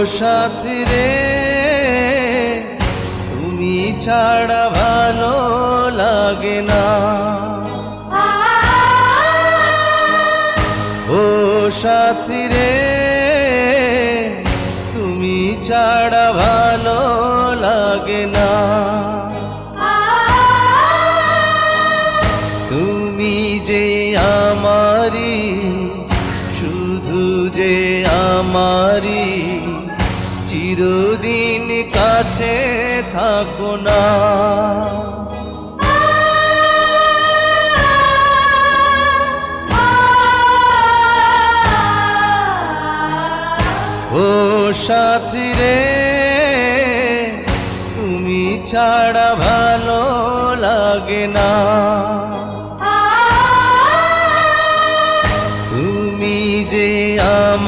সাথী রে তুমি ছাড়া ভালো লাগে না। ও সাথী রে তুমি ছাড়া ভালো লাগে না। তুমি যে আমারি, শুধু যে আমারি, চিরদিন কাছে থাকো না। ও সাথী রে তুমি ছাড়া ভালো লাগে না।